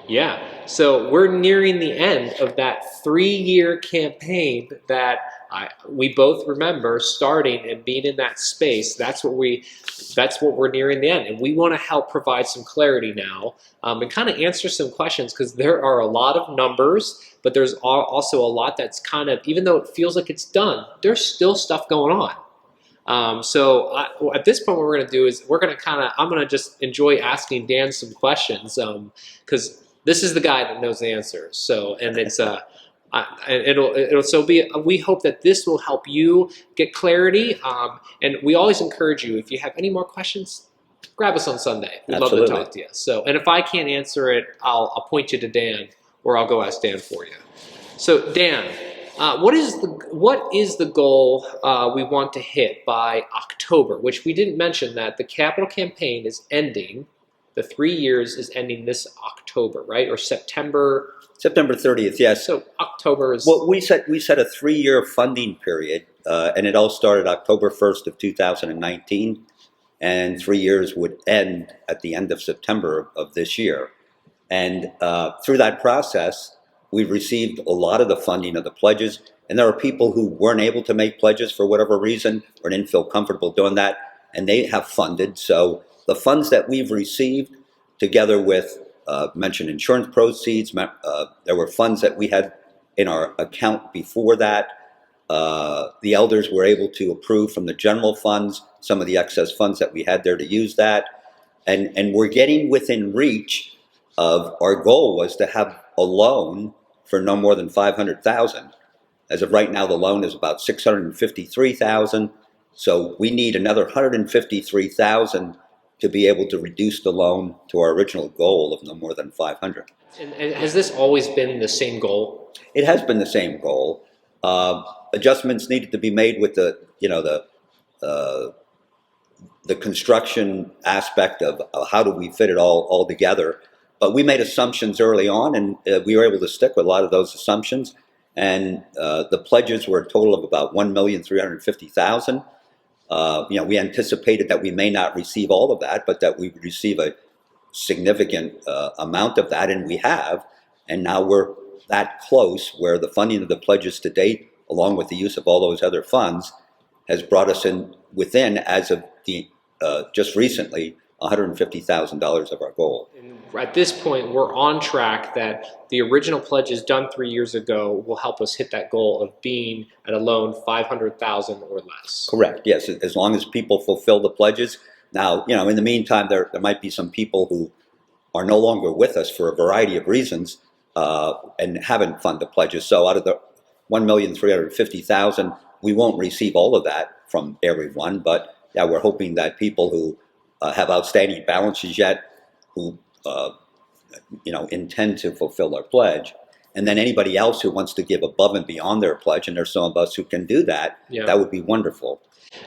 Yeah, so we're nearing the end of that 3-year campaign that we both remember starting and being in that space. That's what we're nearing the end, and we want to help provide some clarity now and kind of answer some questions because there are a lot of numbers, but there's also a lot that's kind of, even though it feels like it's done, there's still stuff going on. At this point, what we're going to do is I'm going to just enjoy asking Dan some questions because this is the guy that knows the answers. So, and it's it'll so be. We hope that this will help you get clarity. And we always encourage you, if you have any more questions, grab us on Sunday. We'd love to talk to you. So, and if I can't answer it, I'll point you to Dan, or I'll go ask Dan for you. So, Dan. What is the goal we want to hit by October? Which we didn't mention that the capital campaign is ending. The 3 years is ending this October, right? Or September. September 30th, yes. So October is. Well, we set a 3-year funding period, and it all started October 1st of 2019, and 3 years would end at the end of September of this year. And through that process, we've received a lot of the funding of the pledges, and there are people who weren't able to make pledges for whatever reason or didn't feel comfortable doing that, and they have funded. So the funds that we've received, together with mentioned insurance proceeds, there were funds that we had in our account before that. The elders were able to approve from the general funds some of the excess funds that we had there to use that, and we're getting within reach of our goal was to have a loan for no more than $500,000. As of right now, the loan is about $653,000. So we need another $153,000 to be able to reduce the loan to our original goal of no more than $500,000. And has this always been the same goal? It has been the same goal. Adjustments needed to be made with the construction aspect of how do we fit it all together. But we made assumptions early on, and we were able to stick with a lot of those assumptions. And the pledges were a total of about $1,350,000. We anticipated that we may not receive all of that, but that we would receive a significant amount of that, and we have. And now we're that close where the funding of the pledges to date, along with the use of all those other funds, has brought us in within, as of the just recently, $150,000 of our goal. And at this point, we're on track that the original pledges done 3 years ago will help us hit that goal of being at a loan $500,000 or less. Correct. Yes, as long as people fulfill the pledges. Now, in the meantime, there might be some people who are no longer with us for a variety of reasons and haven't funded the pledges. So out of the $1,350,000, we won't receive all of that from everyone. But yeah, we're hoping that people who have outstanding balances yet, who intend to fulfill their pledge, and then anybody else who wants to give above and beyond their pledge, and there's some of us who can do that. Yeah. That would be wonderful.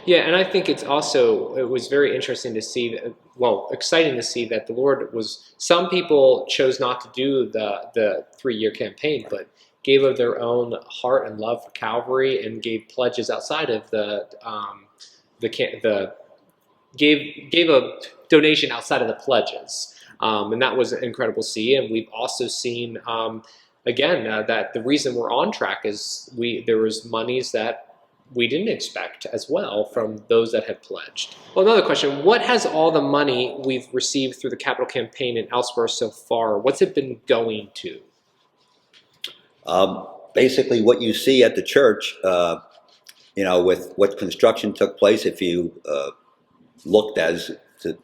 Yeah, and I think it was very interesting to see, exciting to see that the Lord some people chose not to do the 3-year campaign, but gave of their own heart and love for Calvary and gave pledges outside of gave a donation outside of the pledges, and that was incredible to see. And we've also seen that the reason we're on track is there was monies that we didn't expect as well from those that had pledged. Well, another question: what has all the money we've received through the capital campaign and elsewhere so far? What's it been going to? Basically, what you see at the church, with what construction took place, if you looked as to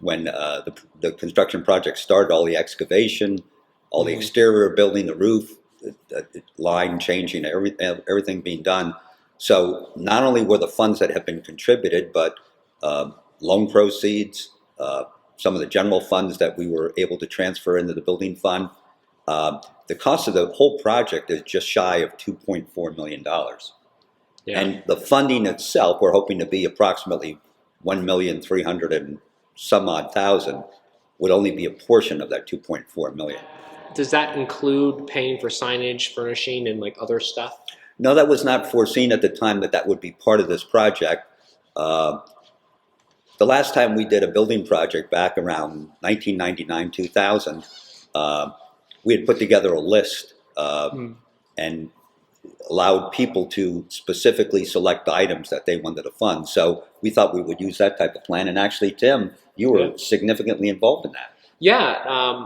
when the construction project started, all the excavation, all the exterior building, the roof, the line changing, everything being done. So not only were the funds that have been contributed, but loan proceeds, some of the general funds that we were able to transfer into the building fund. The cost of the whole project is just shy of $2.4 million. Yeah. And the funding itself, we're hoping to be approximately $1,300,000 and some odd thousand, would only be a portion of that $2.4 million. Does that include paying for signage, furnishing, and other stuff? No, that was not foreseen at the time that would be part of this project. The last time we did a building project back around 1999, 2000, we had put together a list Hmm. and allowed people to specifically select items that they wanted to fund. So we thought we would use that type of plan. And actually, Tim, you Yeah. were significantly involved in that. Yeah,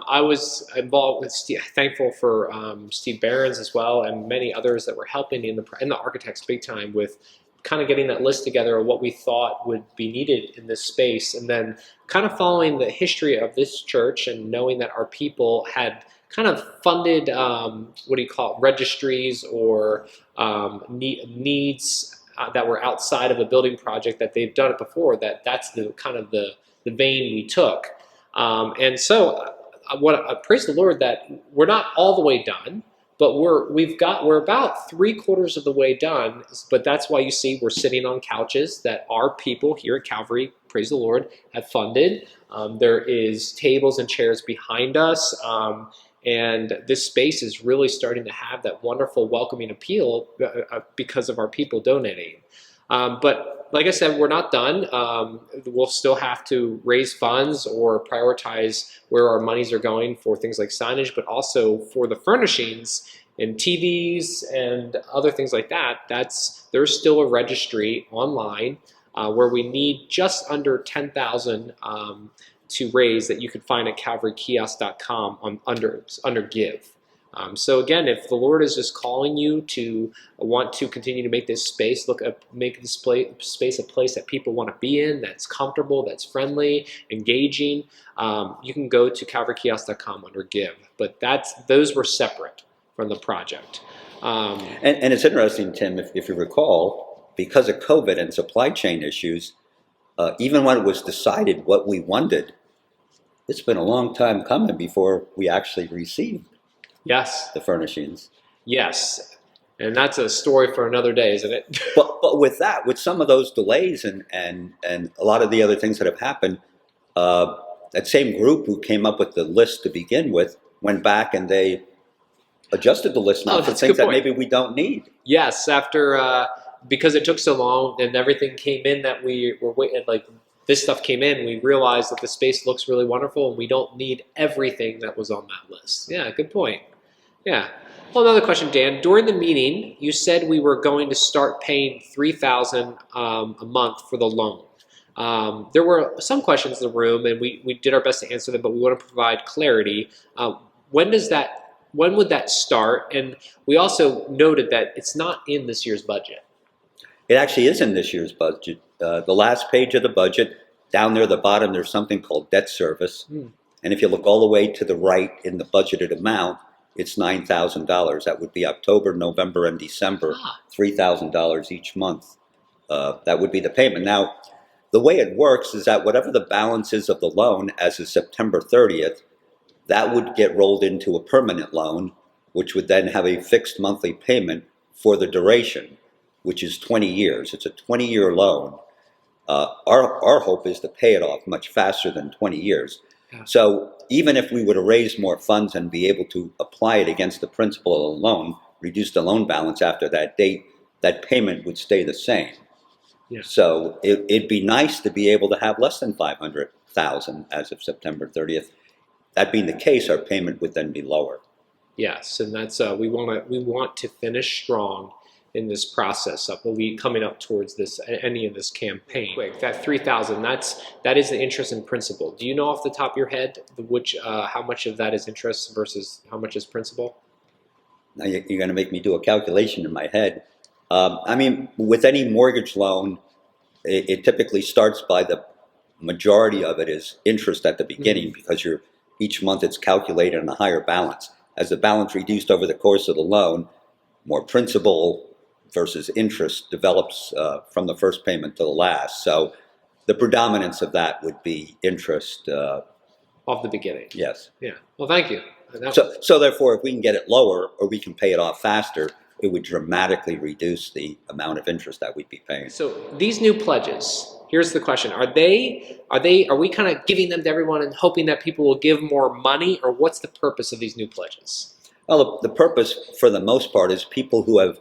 I was involved with Steve, thankful for Steve Barons as well, and many others that were helping in the architects big time with kind of getting that list together of what we thought would be needed in this space, and then kind of following the history of this church and knowing that our people had kind of funded what do you call it, registries or needs that were outside of a building project that they've done it before. That's the kind of the vein we took. And so, praise the Lord that we're not all the way done, but we're about 3/4 of the way done. But that's why you see we're sitting on couches that our people here at Calvary, praise the Lord, have funded. There is tables and chairs behind us, and this space is really starting to have that wonderful welcoming appeal because of our people donating. But like I said, we're not done. We'll still have to raise funds or prioritize where our monies are going for things like signage, but also for the furnishings and TVs and other things like that. There's still a registry online where we need just under 10,000 to raise that you can find at calvarykiosk.com under give. So again, if the Lord is just calling you to want to continue to make this space make this space a place that people want to be in, that's comfortable, that's friendly, engaging, you can go to calvarykiosk.com under give. But those were separate from the project. And it's interesting, Tim, if you recall, because of COVID and supply chain issues, even when it was decided what we wanted, it's been a long time coming before we actually received Yes. the furnishings. Yes. And that's a story for another day, isn't it? But with some of those delays and a lot of the other things that have happened, that same group who came up with the list to begin with went back and they adjusted the list now for things that maybe we don't need. Yes, after because it took so long and everything came in that we were waiting, like this stuff came in, we realized that the space looks really wonderful and we don't need everything that was on that list. Yeah, good point. Yeah. Well, another question, Dan. During the meeting, you said we were going to start paying $3,000 a month for the loan. There were some questions in the room, and we did our best to answer them, but we want to provide clarity. When would that start? And we also noted that it's not in this year's budget. It actually is in this year's budget. The last page of the budget, down there at the bottom, there's something called debt service. And if you look all the way to the right in the budgeted amount, it's $9,000. That would be October, November, and December, $3,000 each month. That would be the payment. Now, the way it works is that whatever the balance is of the loan as of September 30th, that would get rolled into a permanent loan, which would then have a fixed monthly payment for the duration, which is 20 years. It's a 20-year loan. Our hope is to pay it off much faster than 20 years. Yeah. So even if we were to raise more funds and be able to apply it against the principal of the loan, reduce the loan balance after that date, that payment would stay the same. Yeah. So it'd be nice to be able to have less than $500,000 as of September 30th. That being the case, our payment would then be lower. Yes, and that's we want to finish strong in this process of coming up towards this ending of this campaign. Quick, that $3,000, that is the interest in principal. Do you know off the top of your head how much of that is interest versus how much is principal? Now you're going to make me do a calculation in my head. I mean, with any mortgage loan, it typically starts by the majority of it is interest at the beginning because each month it's calculated on a higher balance. As the balance reduced over the course of the loan, more principal versus interest develops from the first payment to the last. So the predominance of that would be interest. Off the beginning. Yes. Yeah. Well, thank you. So therefore, if we can get it lower or we can pay it off faster, it would dramatically reduce the amount of interest that we'd be paying. So these new pledges, here's the question. Are we kind of giving them to everyone and hoping that people will give more money, or what's the purpose of these new pledges? Well, the purpose for the most part is people who have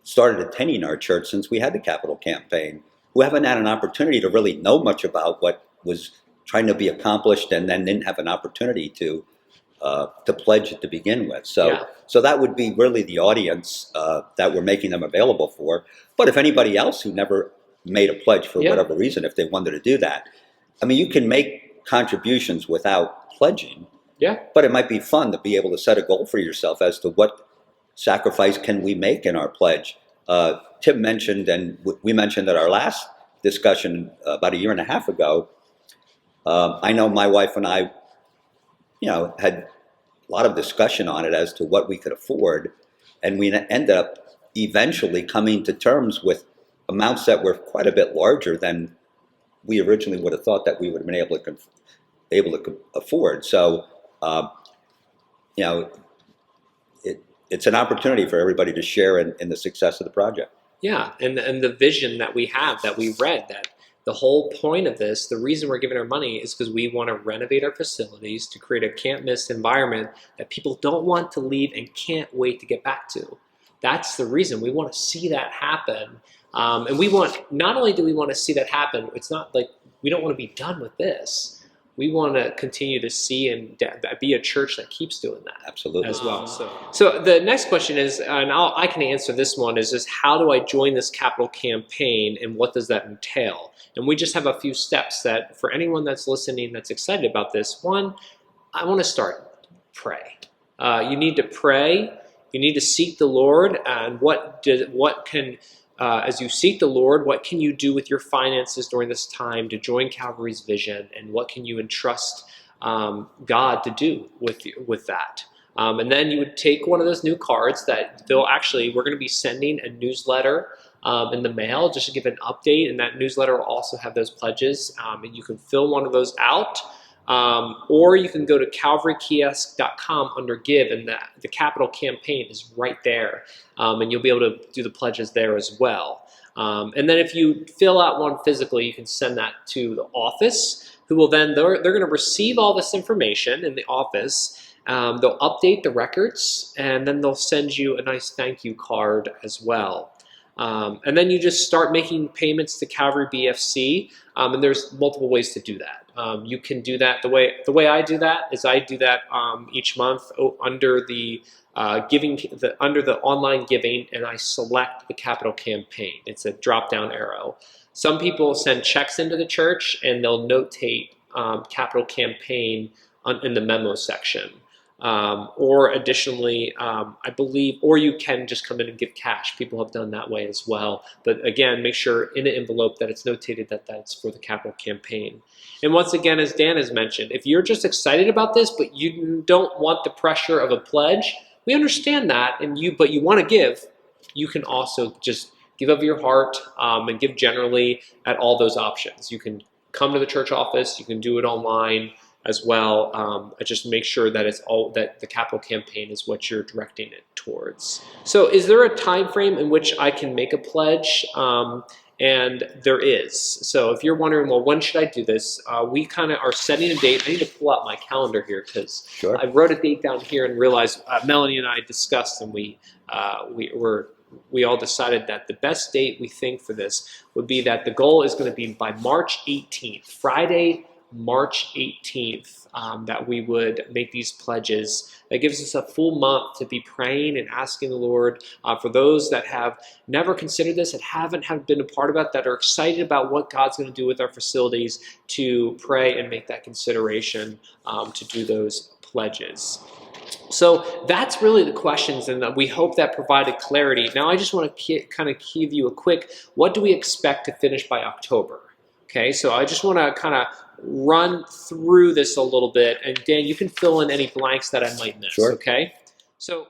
started attending our church since we had the capital campaign, who haven't had an opportunity to really know much about what was trying to be accomplished and then didn't have an opportunity to to pledge to begin with. So, Yeah. so that would be really the audience that we're making them available for. But if anybody else who never made a pledge for Yeah. whatever reason, if they wanted to do that, I mean, you can make contributions without pledging. Yeah. But it might be fun to be able to set a goal for yourself as to what sacrifice can we make in our pledge. Tim mentioned, and we mentioned at our last discussion about a year and a half ago. I know my wife and I, had a lot of discussion on it as to what we could afford, and we ended up eventually coming to terms with amounts that were quite a bit larger than we originally would have thought that we would have been able to afford. So, you know, it's an opportunity for everybody to share in the success of the project. Yeah, and the vision that we have, that we read, that the whole point of this, the reason we're giving our money is because we want to renovate our facilities to create a can't-miss environment that people don't want to leave and can't wait to get back to. That's the reason. We want to see that happen. And we want, not only do we want to see that happen, it's not like we don't want to be done with this. We want to continue to see and be a church that keeps doing that. Absolutely. As well. So the next question is, and I can answer this one, is just how do I join this capital campaign and what does that entail? And we just have a few steps that for anyone that's listening that's excited about this. One, I want to start, pray. You need to pray. You need to seek the Lord, and as you seek the Lord, what can you do with your finances during this time to join Calvary's vision, and what can you entrust God to do with that? And then you would take one of those new cards that we're going to be sending a newsletter in the mail just to give an update, and that newsletter will also have those pledges, and you can fill one of those out. Or you can go to calvarykiosk.com under give, and the capital campaign is right there, and you'll be able to do the pledges there as well. And then if you fill out one physically, you can send that to the office, who will then, they're going to receive all this information in the office. They'll update the records, and then they'll send you a nice thank you card as well. And then you just start making payments to Calvary BFC, and there's multiple ways to do that. You can do that the way I do that is I do that each month under the under the online giving, and I select the capital campaign. It's a drop-down arrow. Some people send checks into the church, and they'll notate capital campaign in the memo section. Or additionally, I believe, or you can just come in and give cash. People have done that way as well. But again, make sure in an envelope that it's notated that that's for the capital campaign. And once again, as Dan has mentioned, if you're just excited about this, but you don't want the pressure of a pledge, we understand that, but you want to give, you can also just give of your heart and give generally at all those options. You can come to the church office, you can do it online as well. Just make sure that that the capital campaign is what you're directing it towards. So is there a time frame in which I can make a pledge? And there is. So if you're wondering, well, when should I do this? We kind of are setting a date. I need to pull out my calendar here because Sure. I wrote a date down here and realized Melanie and I discussed, and we all decided that the best date we think for this would be that the goal is going to be by March 18th, Friday, March 18th, that we would make these pledges. That gives us a full month to be praying and asking the Lord for those that have never considered this, that haven't been a part of it, that are excited about what God's going to do with our facilities, to pray and make that consideration to do those pledges. So that's really the questions, and we hope that provided clarity. Now I just want to kind of give you a quick, what do we expect to finish by October? Okay, so I just want to kind of run through this a little bit, and Dan, you can fill in any blanks that I might miss. Sure. Okay, so